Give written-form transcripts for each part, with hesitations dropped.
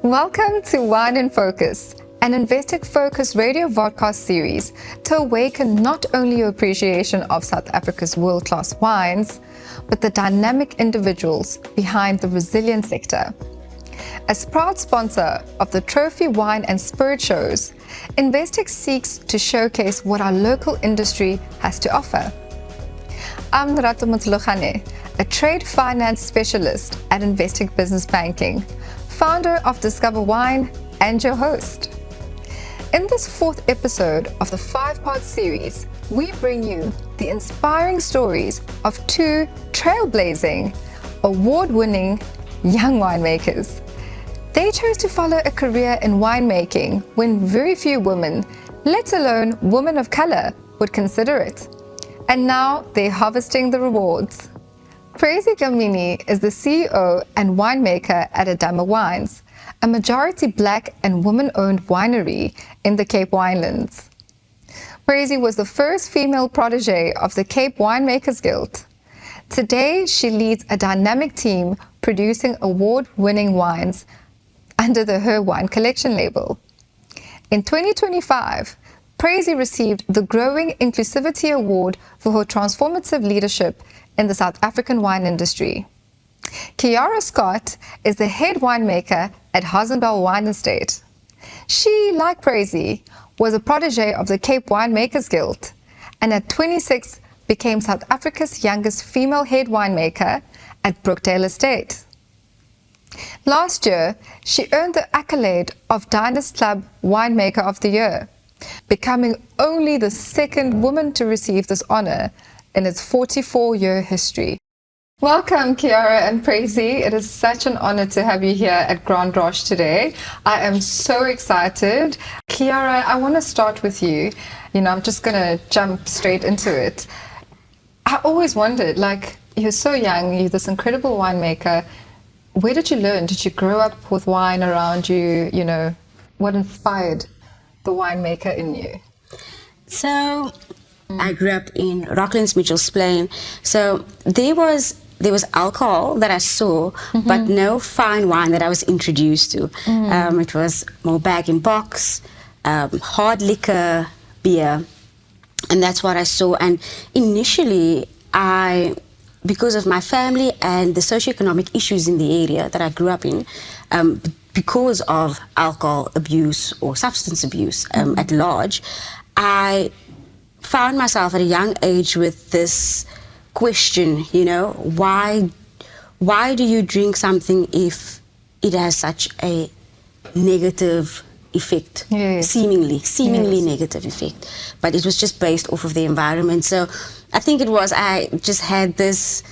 Welcome to Wine in Focus, an Investec Focus Radio vodcast series to awaken not only your appreciation of South Africa's world-class wines, but the dynamic individuals behind the resilient sector. As proud sponsor of the Trophy Wine and Spirit shows, Investec seeks to showcase what our local industry has to offer. I'm Nerato Mutlukhane, a trade finance specialist at Investec Business Banking, founder of Discover Wine, and your host. In this fourth episode of the 5-part series, we bring you the inspiring stories of two trailblazing, award-winning young winemakers. They chose to follow a career in winemaking when very few women, let alone women of color, would consider it. And now they're harvesting the rewards. Praisy Dlamini is the CEO and winemaker at Adama Wines, a majority Black and woman-owned winery in the Cape Winelands. Praisy was the first female protege of the Cape Winemakers Guild. Today, she leads a dynamic team producing award-winning wines under the Her Wine Collection label. In 2025, Praisy received the Growing Inclusivity Award for her transformative leadership in the South African wine industry. Kiara Scott is the head winemaker at Hazendal Wine Estate. She, like Praisy, was a protege of the Cape Winemakers Guild, and at 26 became South Africa's youngest female head winemaker at Brookdale Estate. Last year, she earned the accolade of Diners Club Winemaker of the Year, becoming only the second woman to receive this honor in its 44-year history. Welcome, Kiara and Praisy. It is such an honor to have you here at Grand Roche today. I am so excited. Kiara, I want to start with you. I'm just going to jump straight into it. I always wondered, you're so young, you're this incredible winemaker. Where did you learn? Did you grow up with wine around you? What inspired the winemaker in you? So I grew up in Rocklands, Mitchell's Plain. So there was alcohol that I saw, but no fine wine that I was introduced to. It was more bag-in-box, hard liquor, beer, and that's what I saw. And initially, because of my family and the socioeconomic issues in the area that I grew up in, because of alcohol abuse or substance abuse at large, I found myself at a young age with this question, why do you drink something if it has such a negative effect? Yes. Seemingly Yes. negative effect, but it was just based off of the environment. So I think I just had this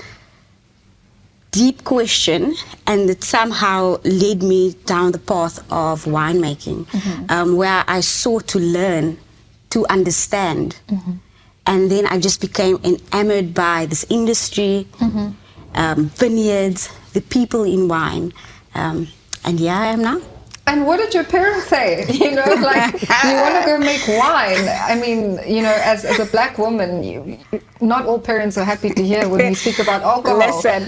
deep question, and it somehow led me down the path of winemaking, where I sought to learn, to understand. And then I just became enamored by this industry, vineyards, the people in wine. And here I am now. And what did your parents say? You want to go make wine. I mean, as a Black woman, not all parents are happy to hear when we speak about alcohol. Listen.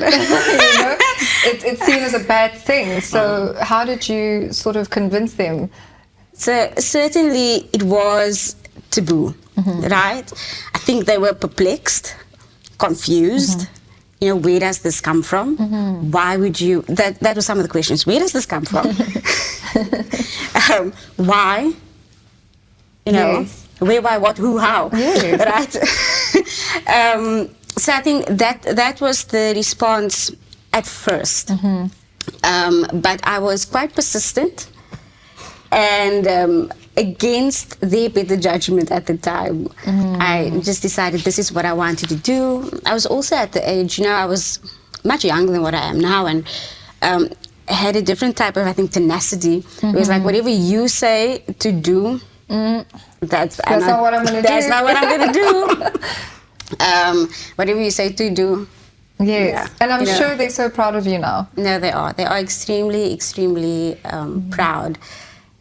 It's seen as a bad thing. So how did you sort of convince them? So certainly it was taboo, right? I think they were perplexed, confused. Where does this come from? Why would you? That was some of the questions. Where does this come from? Why? Yes. Where, why, what, who, how? Yes. Right? So I think that was the response at first. But I was quite persistent, and against their better judgment at the time, I just decided this is what I wanted to do. I was also at the age, I was much younger than what I am now, and had a different type of, I think, tenacity. It was like, whatever you say to do, that's not what I'm going to do. That's not what I'm going to do. Whatever you say to do. Yes, yeah. And I'm sure they're so proud of you now. No, they are. They are extremely, extremely proud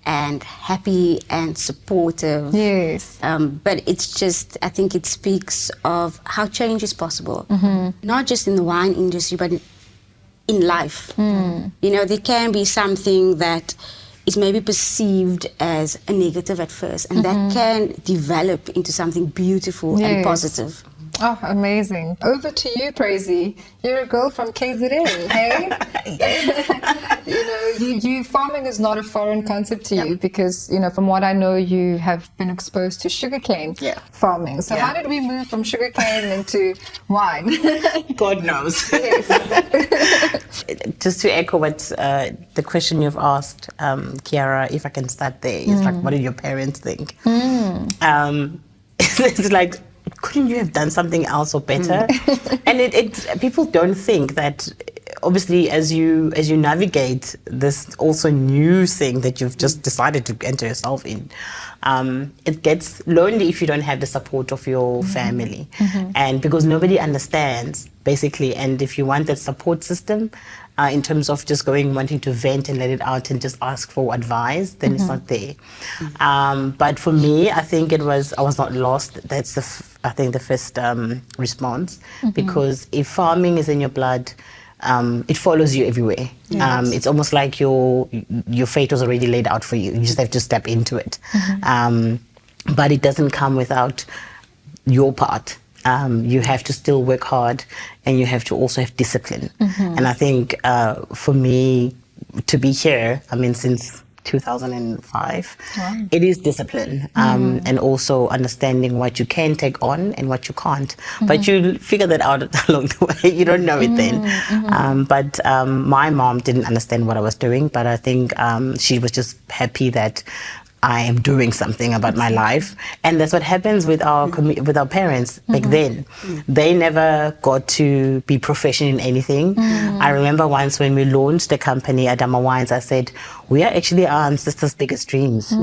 and happy and supportive. Yes. But it's just, I think it speaks of how change is possible. Not just in the wine industry, but in life. You know, there can be something that is maybe perceived as a negative at first, and that can develop into something beautiful and positive. Oh, amazing. Over to you, Praisy. You're a girl from KZN, hey? You know, you farming is not a foreign concept to you because, you know, from what I know, you have been exposed to sugarcane farming. So how did we move from sugarcane into wine? God knows. Yes. Just to echo what the question you've asked, Kiara, if I can start there, it's like, what did your parents think? It's like, couldn't you have done something else or better? And it people don't think that obviously as you navigate this also new thing that you've just decided to enter yourself in, it gets lonely if you don't have the support of your family, and because nobody understands basically. And if you want that support system in terms of just wanting to vent and let it out and just ask for advice, then it's not there. But for me, I think I was not lost. That's I think the first response, because if farming is in your blood, it follows you everywhere. Yes. It's almost like your fate was already laid out for you. You just have to step into it. But it doesn't come without your part. You have to still work hard, and you have to also have discipline. And I think for me to be here, I mean, since 2005, it is discipline, and also understanding what you can take on and what you can't. But you figure that out along the way. You don't know it then. But my mom didn't understand what I was doing, but I think she was just happy that I am doing something about my life. And that's what happens with our parents back then. They never got to be professional in anything. I remember once when we launched the company, Adama Wines, I said, we are actually our ancestors' biggest dreams,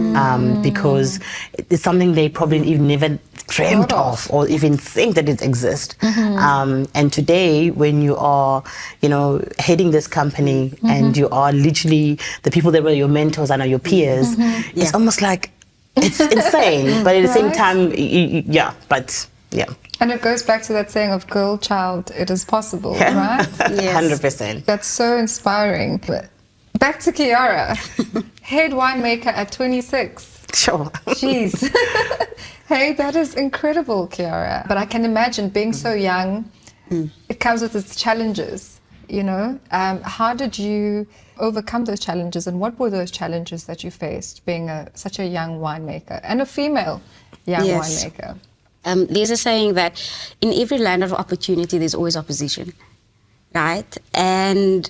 because it's something they probably even never dreamt of or even think that it exists. And today, when you are, you know, heading this company and you are literally the people that were your mentors and are your peers, it's almost like it's insane, but at the same time, And it goes back to that saying of girl, child, it is possible, right? 100%. That's so inspiring. But back to Kiara, head winemaker at 26. Sure. Jeez. Hey, that is incredible, Kiara. But I can imagine being so young, it comes with its challenges, you know. How did you overcome those challenges, and what were those challenges that you faced being such a young winemaker and a female young winemaker? There's a saying that in every land of opportunity, there's always opposition, right? And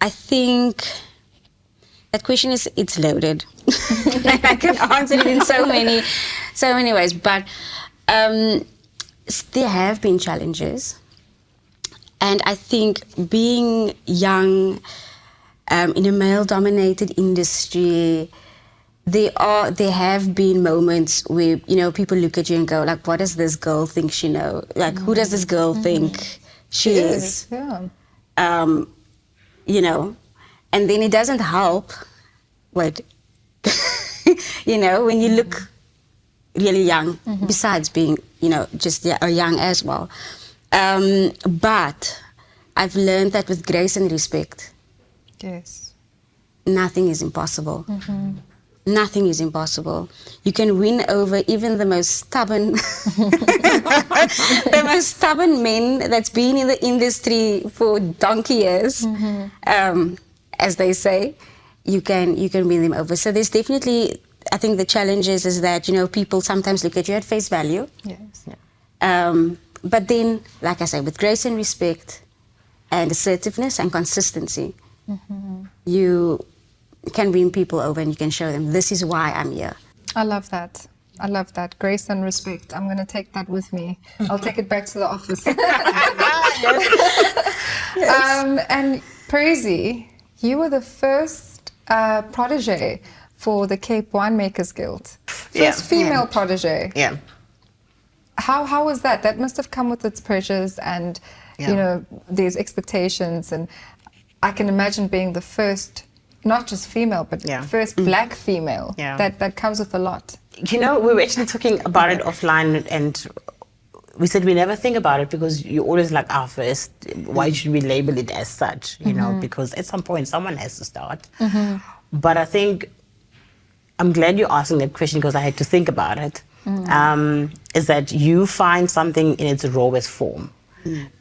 I think that question it's loaded. I can answer it in so many ways, but there have been challenges, and I think being young in a male-dominated industry, there have been moments where, you know, people look at you and go, like, what does this girl think she knows? Like, who does this girl think she is? Yeah. You know, and then it doesn't help you know, when you look really young, besides being, you know, just young as well. But I've learned that with grace and respect, nothing is impossible. Nothing is impossible. You can win over even the most stubborn, the most stubborn men that's been in the industry for donkey years, as they say. You can win them over. So there's definitely, I think the challenge is that, you know, people sometimes look at you at face value. Yes. But then, like I say, with grace and respect and assertiveness and consistency, you can win people over, and you can show them, this is why I'm here. I love that. I love that. Grace and respect. I'm going to take that with me. I'll take it back to the office. And Praisy, you were the first protege for the Cape Winemakers Guild. First female protege. Yeah. How was that? That must have come with its pressures and, you know, these expectations. And I can imagine being the first, not just female, but first black female. That comes with a lot. You know, we were actually talking about it offline, and we said we never think about it because you're always like, first, why should we label it as such? You know, because at some point someone has to start. But I think I'm glad you're asking that question because I had to think about it. Is that you find something in its rawest form.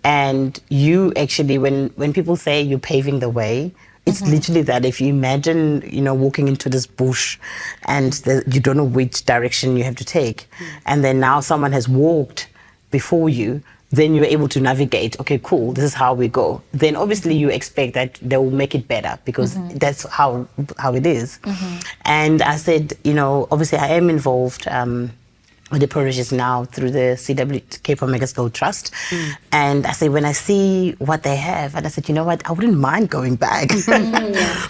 And you actually, when people say you're paving the way, it's literally that. If you imagine, you know, walking into this bush and you don't know which direction you have to take, and then now someone has walked before you, then you're able to navigate, okay, cool, this is how we go. Then obviously you expect that they will make it better because that's how it is. And I said, you know, obviously I am involved with the projects now through the CW Cape Omega Gold Trust. And I say, when I see what they have, and I said, you know what, I wouldn't mind going back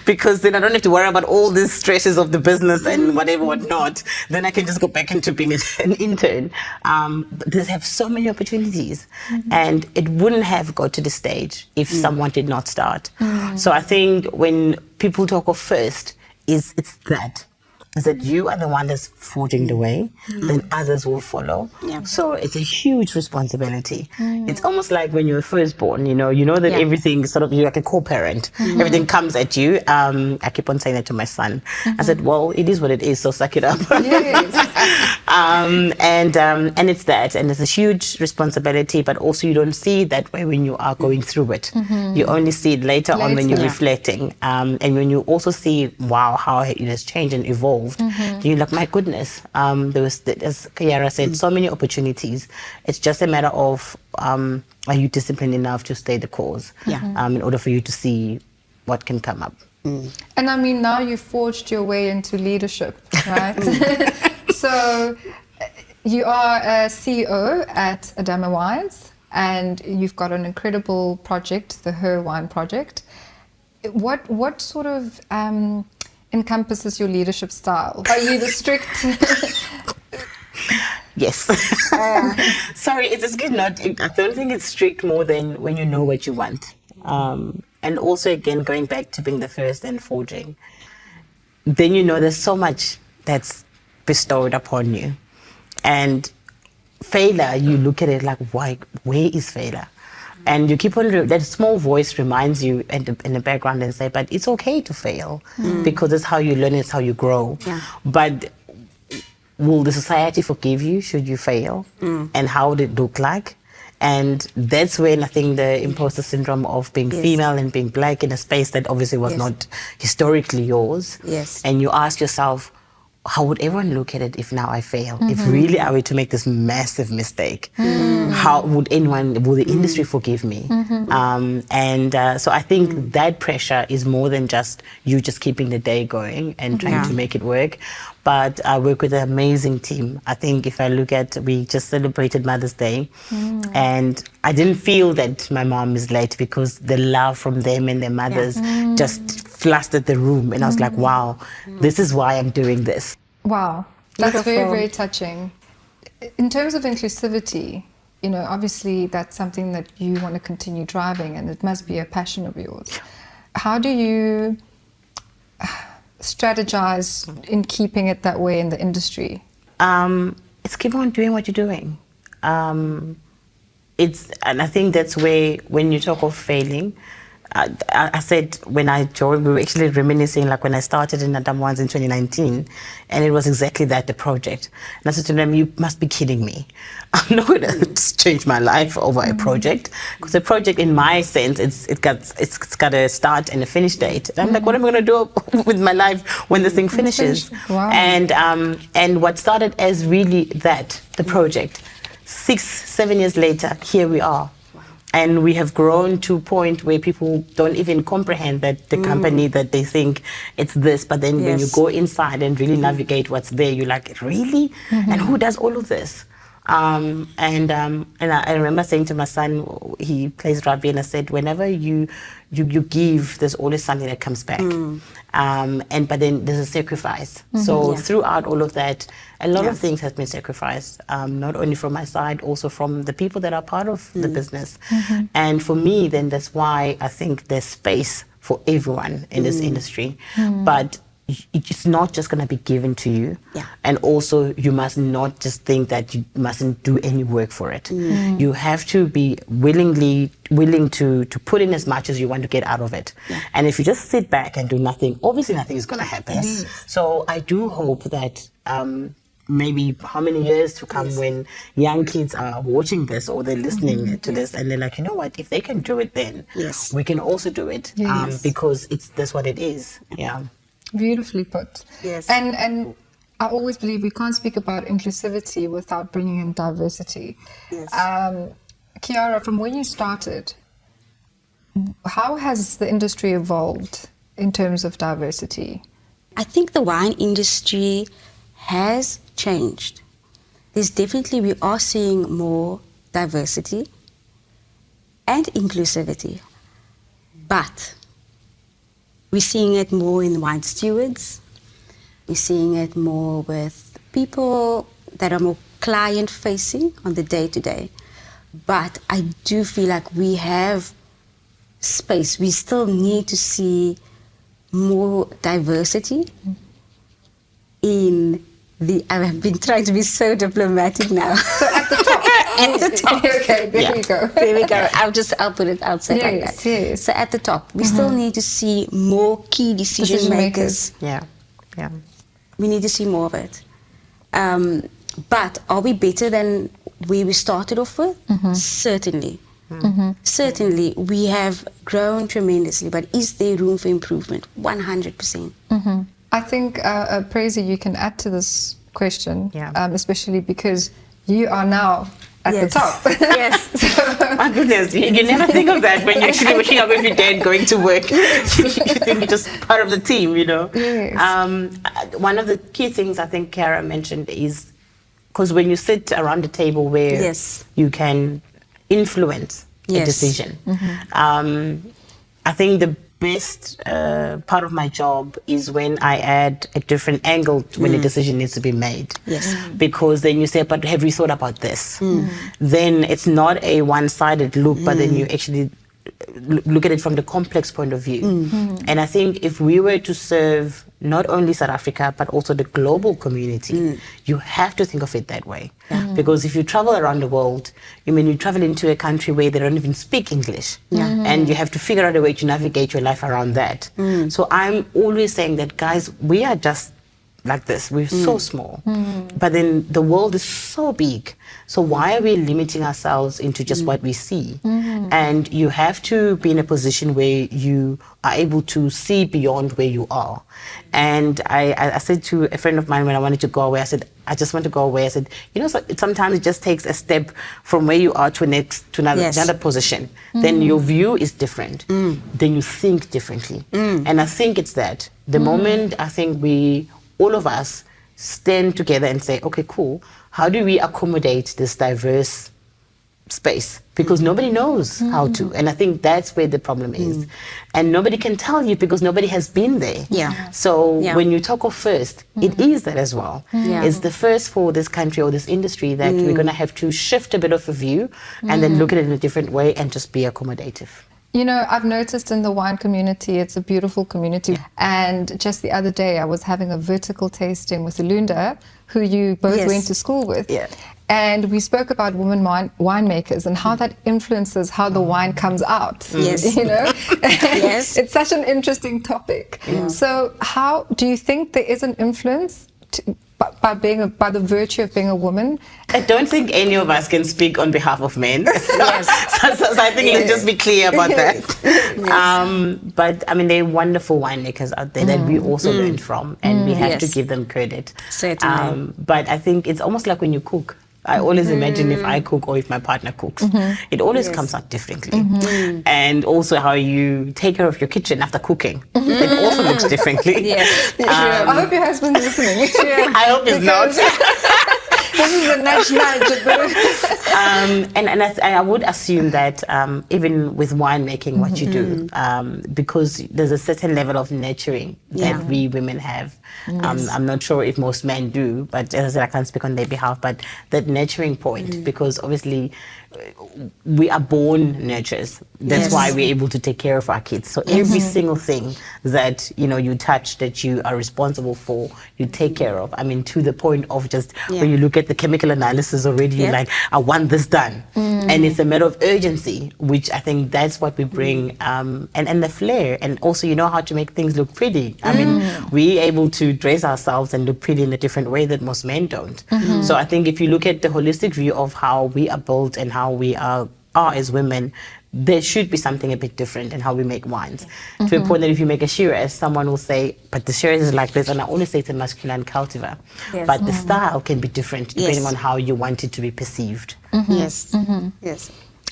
because then I don't have to worry about all these stresses of the business and whatnot. Then I can just go back into being an intern. But they have so many opportunities and it wouldn't have got to the stage if someone did not start. So I think when people talk of first, it's that you are the one that's forging the way, then others will follow. So it's a huge responsibility. It's almost like when you're first born, you know that everything sort of, you're like a co-parent. Everything comes at you. I keep on saying that to my son. I said, well, it is what it is, so suck it up. And it's that, and it's a huge responsibility, but also you don't see it that way when you are going through it. You only see it later on when you're reflecting. And when you also see, wow, how it has changed and evolved. You're like, my goodness, there was, as Kiara said, so many opportunities. It's just a matter of are you disciplined enough to stay the course in order for you to see what can come up. And I mean, now you've forged your way into leadership, right? So you are a CEO at Adama Wines and you've got an incredible project, the Her Wine Project. What sort of encompasses your leadership style? Are you the strict? Yes. Sorry, it's good. I don't think it's strict more than when you know what you want. And also, again, going back to being the first and forging, then you know there's so much that's bestowed upon you. And failure, you look at it like, why? Where is failure? And you keep on, that small voice reminds you in the background and say, but it's okay to fail because it's how you learn, it's how you grow. But will the society forgive you should you fail? And how would it look like? And that's when I think the imposter syndrome of being female and being black in a space that obviously was not historically yours. And you ask yourself, how would everyone look at it if now I fail? If really I were to make this massive mistake, how would the industry forgive me? So I think that pressure is more than just you just keeping the day going and trying to make it work. But I work with an amazing team. I think if I look at, we just celebrated Mother's Day and I didn't feel that my mom is late because the love from them and their mothers just flustered the room. And I was like, wow, this is why I'm doing this. Wow, that's very, very touching. In terms of inclusivity, you know, obviously that's something that you want to continue driving and it must be a passion of yours. How do you strategize in keeping it that way in the industry? It's keep on doing what you're doing. And I think that's where, when you talk of failing, I said when I joined, we were actually reminiscing like when I started in Adama Wines in 2019, and it was exactly that, the project. And I said to them, you must be kidding me. I'm not going to change my life over a project, because a project, in my sense, it's got a start and a finish date. And I'm like, what am I going to do with my life when this thing finishes? Wow. And what started as really that, the project, 6-7 years later, here we are. And we have grown to a point where people don't even comprehend that the company, that they think it's this, but then when you go inside and really navigate what's there, you're like, really? And who does all of this? And I remember saying to my son, he plays rugby, and I said, whenever you give, there's always something that comes back. But then there's a sacrifice. So throughout all of that, a lot of things have been sacrificed, not only from my side, also from the people that are part of the business. And for me, then that's why I think there's space for everyone in this industry. But it's not just going to be given to you. Yeah. And also, you must not just think that you mustn't do any work for it. You have to be willing to put in as much as you want to get out of it. Yeah. And if you just sit back and do nothing, obviously nothing is going to happen. So I do hope that maybe how many years to come when young kids are watching this or they're listening to this and they're like, you know what, if they can do it, then we can also do it. Because that's what it is. Yeah. Beautifully put. Yes. And I always believe we can't speak about inclusivity without bringing in diversity. Yes. Kiara, from when you started, how has the industry evolved in terms of diversity? I think the wine industry has changed. We are seeing more diversity and inclusivity, but we're seeing it more in wine stewards. We're seeing it more with people that are more client-facing on the day-to-day. But I do feel like we have space. We still need to see more diversity in the... I've been trying to be so diplomatic now. So at the top. At the top. Okay, there we go. There we go. I'll put it outside like that. Yes. So at the top, we still need to see more key decision makers. Yeah. We need to see more of it. But are we better than where we started off with? Certainly. Certainly, we have grown tremendously, but is there room for improvement? 100%. I think, Praisy, you can add to this question, Yeah. Especially because you are now at the top. Yes. My goodness, you never think of that when you're actually waking up every day and going to work. You think you're just part of the team, you know. Yes. One of the key things I think Kiara mentioned is, because when you sit around the table where you can influence a decision, I think the best part of my job is when I add a different angle when a decision needs to be made. Yes. Because then you say, but have you thought about this? Then it's not a one-sided look, but then you actually look at it from the complex point of view. And I think if we were to serve not only South Africa, but also the global community, you have to think of it that way. Because if you travel around the world, you travel into a country where they don't even speak English. And you have to figure out a way to navigate your life around that. So I'm always saying that, guys, we are just like this. We're so small. But then the world is so big. So why are we limiting ourselves into just what we see? And you have to be in a position where you are able to see beyond where you are. And I said to a friend of mine when I wanted to go away, I said, I just want to go away. I said, sometimes it just takes a step from where you are to another position. Then your view is different. Then you think differently. And I think it's that. The moment I think all of us stand together and say, okay, cool, how do we accommodate this diverse space? Because nobody knows how to. And I think that's where the problem is. And nobody can tell you because nobody has been there. So when you talk of first, it is that as well. It's the first for this country or this industry that we're going to have to shift a bit of a view and then look at it in a different way and just be accommodative. I've noticed in the wine community, it's a beautiful community. And just the other day, I was having a vertical tasting with Lunda, who you both went to school with. And we spoke about women winemakers and how that influences how the wine comes out. It's such an interesting topic. So how do you think there is an influence by the virtue of being a woman? I don't think any of us can speak on behalf of men. So I think let's just be clear about that. But there are wonderful winemakers out there that we also learn from, and we have to give them credit. Certainly. But I think it's almost like when you cook. I always imagine if I cook or if my partner cooks, it always comes out differently. And also how you take care of your kitchen after cooking, it also looks differently. I hope your husband's listening. I hope he's not. This is a nudge. And I would assume that even with winemaking, what you do, because there's a certain level of nurturing that we women have. I'm not sure if most men do, but as I said, I can't speak on their behalf, but that nurturing point, because obviously we are born nurturers. That's why we're able to take care of our kids. So every single thing that, you know, you touch, that you are responsible for, you take care of. I mean, to the point of just when you look at the chemical analysis already, you're like, I want this done. And it's a matter of urgency, which I think that's what we bring, and the flair. And also, you know how to make things look pretty. I mean, we're able to dress ourselves and look pretty in a different way that most men don't. So I think if you look at the holistic view of how we are built and how we are as women, there should be something a bit different in how we make wines. To a point that if you make a Shiraz, someone will say, but the Shiraz is like this, and I only say it's a masculine cultivar. But the style can be different depending on how you want it to be perceived. Yes.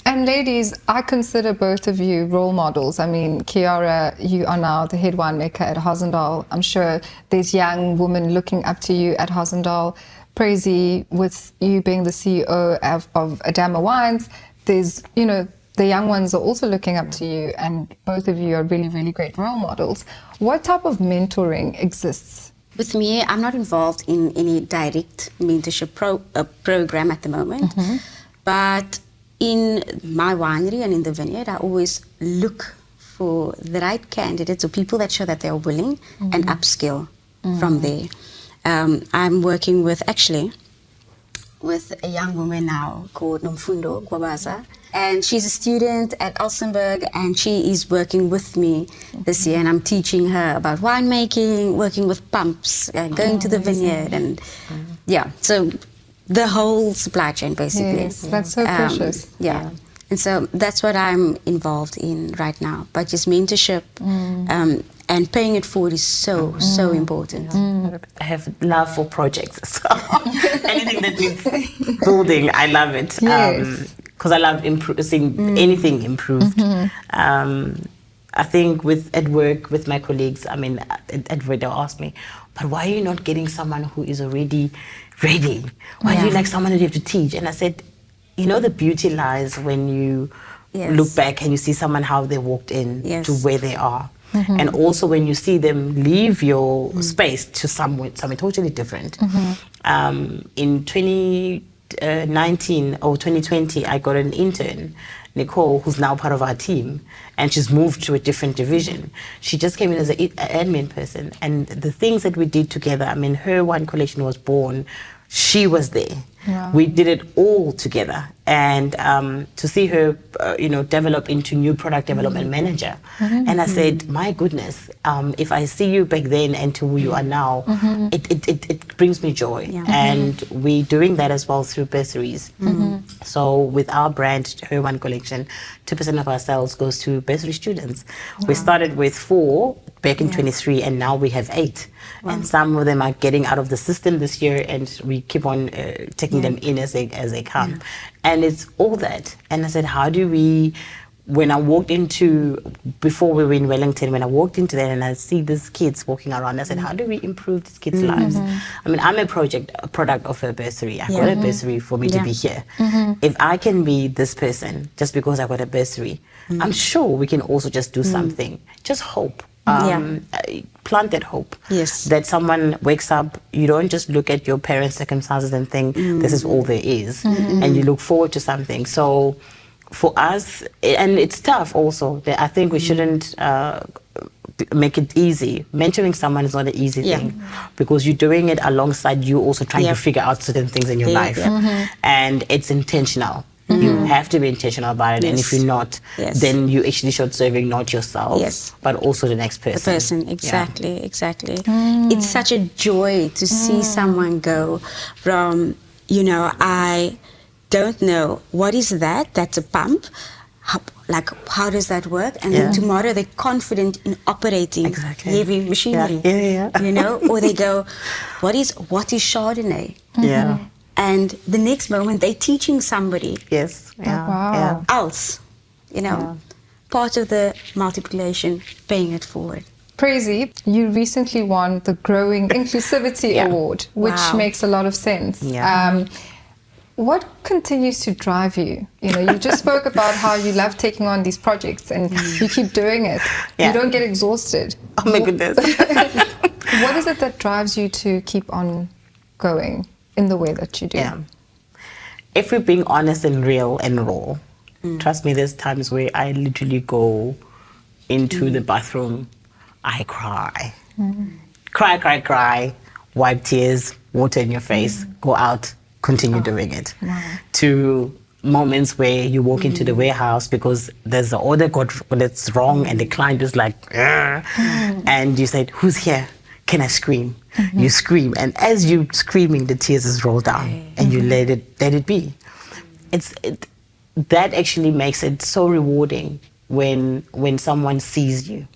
And ladies, I consider both of you role models. I mean, Kiara, you are now the head winemaker at Hazendal. I'm sure there's young women looking up to you at Hazendal. Praisy, with you being the CEO of Adama Wines, there's, you know, the young ones are also looking up to you, and both of you are really, really great role models. What type of mentoring exists? With me, I'm not involved in any direct mentorship program at the moment, but in my winery and in the vineyard, I always look for the right candidates or people that show that they're willing and upskill from there. I'm working with a young woman now called Nomfundo Gwabaza, and she's a student at Elsenburg, and she is working with me this year, and I'm teaching her about winemaking, working with pumps, going to the vineyard, and so the whole supply chain basically. Yes, that's so precious. And so that's what I'm involved in right now. But just mentorship and paying it forward is so important. I have love for projects. So anything that needs building, I love it. Because I love seeing anything improved. I think at work with my colleagues, I mean, at work they'll ask me, but why are you not getting someone who is already ready? Why do you like someone that you have to teach? And I said, you know, the beauty lies when you look back and you see someone how they walked in to where they are. And also when you see them leave your space to somewhere totally different. In 2019 or 2020, I got an intern, Nicole, who's now part of our team, and she's moved to a different division. She just came in as an admin person, and the things that we did together, I mean, her wine collection was born, she was there. Wow. We did it all together, and to see her, develop into new product development manager. And I said, my goodness, if I see you back then and to who you are now, it brings me joy. And we're doing that as well through bursaries. So with our brand, Her One Collection, 2% of our sales goes to bursary students. We started with 4 back in 23, and now we have 8. And some of them are getting out of the system this year, and we keep on taking them in as they come. And it's all that. And I said, how do we, when I walked into, before we were in Wellington, when I walked into that and I see these kids walking around, I said, how do we improve these kids' lives? I mean, I'm a product of a bursary. I got a bursary for me to be here. If I can be this person just because I got a bursary, I'm sure we can also just do something. Just hope. Plant that hope. That someone wakes up, you don't just look at your parents' circumstances and think this is all there is, and you look forward to something. So for us, and it's tough also, I think we shouldn't make it easy. Mentoring someone is not an easy thing, because you're doing it alongside you also trying to figure out certain things in your life, and it's intentional. You have to be intentional about it, and if you're not, then you actually short-serving not yourself, but also the next person. The person, exactly. It's such a joy to see someone go from, I don't know, what is that? That's a pump. How does that work? And then tomorrow they're confident in operating heavy machinery. Or they go, what is Chardonnay? And the next moment they're teaching somebody else, part of the multiplication, paying it forward. Praisy, you recently won the Growing Inclusivity Award, which makes a lot of sense. What continues to drive you? You just spoke about how you love taking on these projects and you keep doing it. You don't get exhausted. Oh my goodness. What is it that drives you to keep on going in the way that you do? if we're being honest and real and raw, trust me, there's times where I literally go into the bathroom, I cry. Cry, wipe tears, water in your face, go out, continue doing it. To moments where you walk into the warehouse because there's an order that's wrong and the client is like, and you said, who's here? Can I scream? You scream, and as you screaming, the tears is roll down, and you let it be. That actually makes it so rewarding when someone sees you,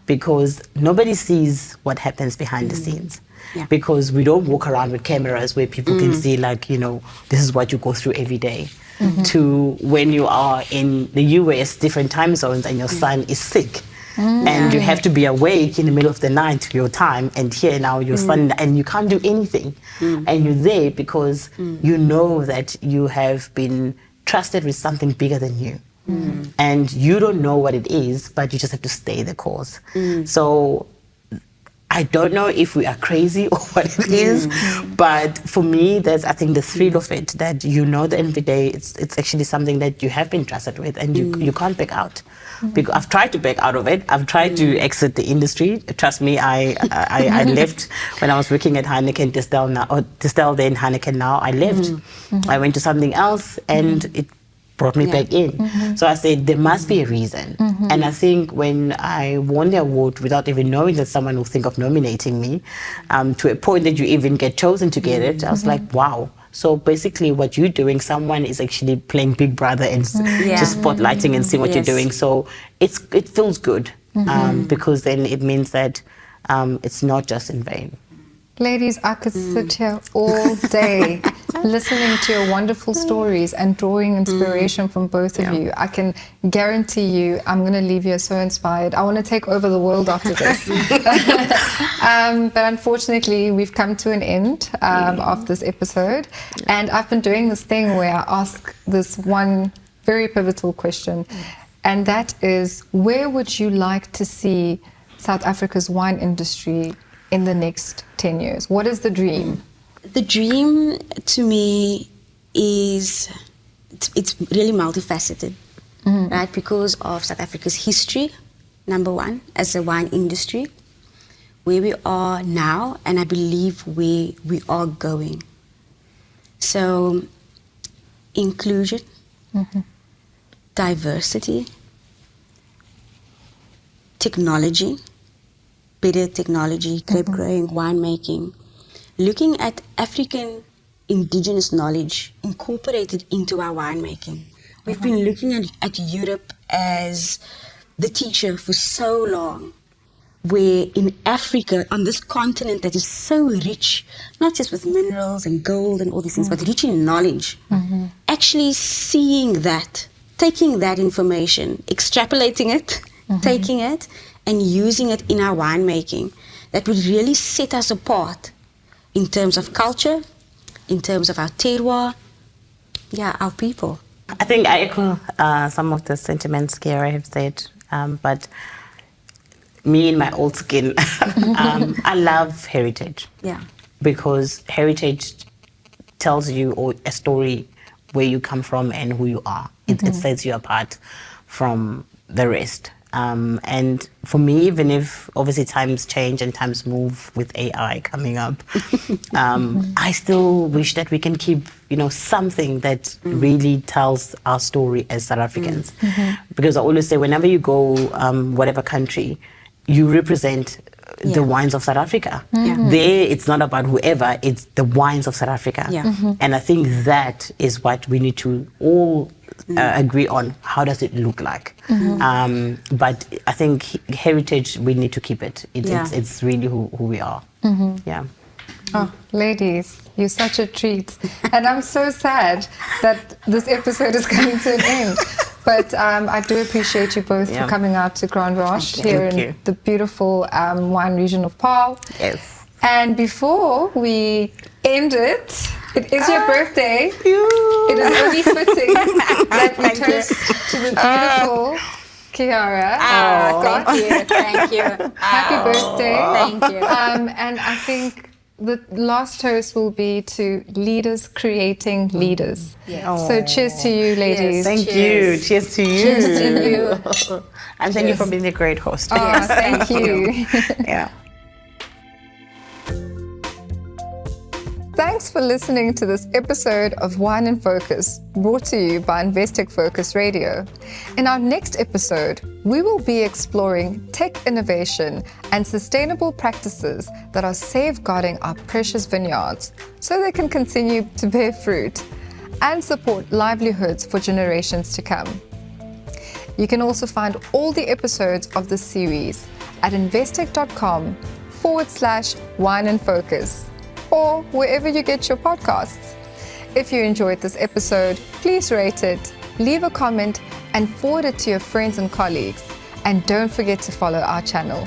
because nobody sees what happens behind the scenes. Yeah. Because we don't walk around with cameras where people can see, like, this is what you go through every day. To when you are in the US, different time zones, and your son is sick. And you have to be awake in the middle of the night, your time, and here now your son, and you can't do anything. And you're there because you know that you have been trusted with something bigger than you. And you don't know what it is, but you just have to stay the course. So I don't know if we are crazy or what it is, but for me, that's, I think, the thrill of it, that at the end of the day, it's actually something that you have been trusted with, and you can't back out. Because I've tried to back out of it. I've tried to exit the industry. Trust me, I left when I was working at Heineken Distel now, or Distel then Heineken now. I left. I went to something else, and it brought me back in. So I said, there must be a reason. And I think when I won the award without even knowing that someone will think of nominating me, to a point that you even get chosen to get it, I was like, wow. So basically what you're doing, someone is actually playing Big Brother and just spotlighting and seeing what you're doing. So it feels good, because then it means that it's not just in vain. Ladies, I could sit here all day listening to your wonderful stories and drawing inspiration from both of you. I can guarantee you I'm going to leave here so inspired. I want to take over the world after this. But unfortunately, we've come to an end of this episode. And I've been doing this thing where I ask this one very pivotal question. And that is, where would you like to see South Africa's wine industry in the next 10 years? What is the dream? The dream to me is, it's really multifaceted, right? Because of South Africa's history, number one, as a wine industry, where we are now, and I believe where we are going. So, inclusion, diversity, technology, better technology, grape growing, winemaking, looking at African indigenous knowledge incorporated into our winemaking. We've been looking at Europe as the teacher for so long, where in Africa, on this continent that is so rich, not just with minerals and gold and all these things, but rich in knowledge, actually seeing that, taking that information, extrapolating it, taking it, and using it in our winemaking, that would really set us apart in terms of culture, in terms of our terroir, our people. I think I echo some of the sentiments Kiara have said, but me in my old skin, I love heritage. Yeah. Because heritage tells you a story where you come from and who you are. It sets you apart from the rest. And for me, even if obviously times change and times move with AI coming up, I still wish that we can keep, something that really tells our story as South Africans. Because I always say, whenever you go, whatever country, you represent the wines of South Africa. There, it's not about whoever, it's the wines of South Africa. And I think that is what we need to all agree on. How does it look like? But I think heritage, we need to keep it. It's really who we are. Yeah. Oh, ladies, you're such a treat. And I'm so sad that this episode is coming to an end. But I do appreciate you both for coming out to Grand Roche here in the beautiful wine region of Paarl. Yes. And before we end it, it is your birthday. It is only fitting that we toast to the beautiful Kiara Scott. Thank you. Happy birthday. Thank you. And I think the last toast will be to leaders creating leaders. So cheers to you, ladies. Thank you. Cheers to you. Cheers to you. And thank you for being a great host. Oh, thank you. Yeah. Thanks for listening to this episode of Wine in Focus, brought to you by Investec Focus Radio. In our next episode, we will be exploring tech innovation and sustainable practices that are safeguarding our precious vineyards so they can continue to bear fruit and support livelihoods for generations to come. You can also find all the episodes of this series at investec.com/wine in focus, or wherever you get your podcasts. If you enjoyed this episode, please rate it, leave a comment, and forward it to your friends and colleagues. And don't forget to follow our channel.